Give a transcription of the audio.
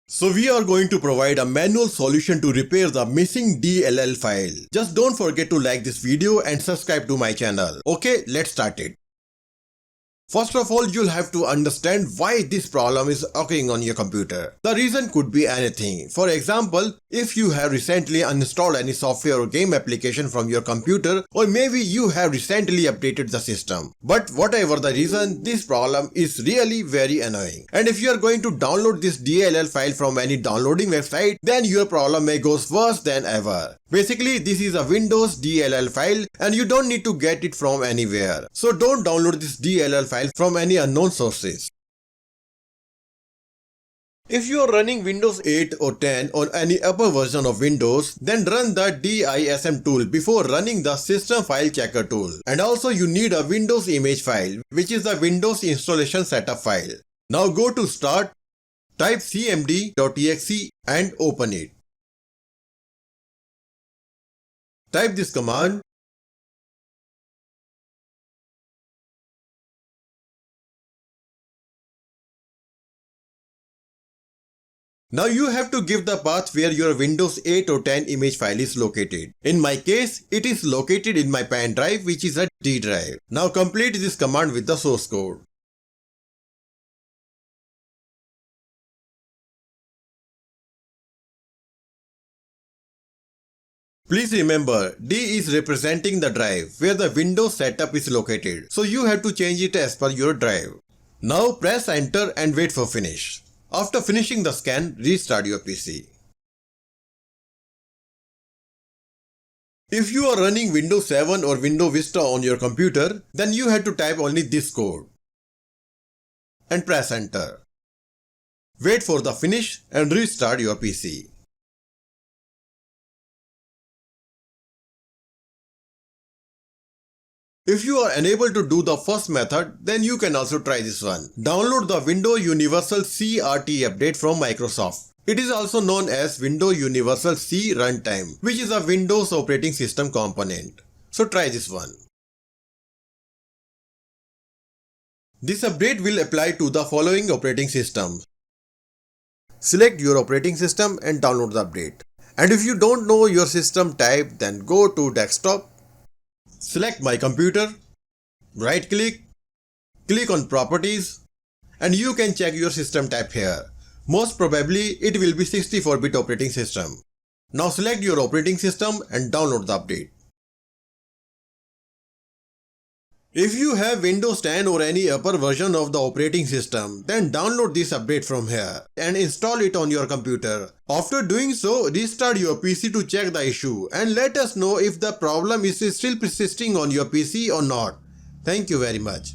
So we are going to provide a manual solution to repair the missing DLL file. Just don't forget to like this video and subscribe to my channel. Okay, let's start it. First of all, you'll have to understand why this problem is occurring on your computer. The reason could be anything. For example, if you have recently uninstalled any software or game application from your computer, or maybe you have recently updated the system. But whatever the reason, this problem is really very annoying. And if you are going to download this DLL file from any downloading website, then your problem may go worse than ever. Basically, this is a Windows DLL file and you don't need to get it from anywhere. So don't download this DLL file from any unknown sources. If you are running Windows 8 or 10 or any upper version of Windows, then run the DISM tool before running the System File Checker tool. And also you need a Windows image file, which is the Windows installation setup file. Now go to Start, type cmd.exe and open it. Type this command. Now you have to give the path where your Windows 8 or 10 image file is located. In my case, it is located in my pen drive, which is a D drive. Now complete this command with the source code. Please remember, D is representing the drive where the Windows setup is located, so you have to change it as per your drive. Now press enter and wait for finish. After finishing the scan, restart your PC. If you are running Windows 7 or Windows Vista on your computer, then you have to type only this code and press enter. Wait for the finish and restart your PC. If you are unable to do the first method, then you can also try this one. Download the Windows Universal CRT update from Microsoft. It is also known as Windows Universal C Runtime, which is a Windows operating system component. So try this one. This update will apply to the following operating systems. Select your operating system and download the update. And if you don't know your system type, then go to Desktop. Select My Computer, right click, click on Properties, and you can check your system type here. Most probably it will be 64-bit operating system. Now select your operating system and download the update. If you have Windows 10 or any upper version of the operating system, then download this update from here and install it on your computer. After doing so, restart your PC to check the issue and let us know if the problem is still persisting on your PC or not. Thank you very much.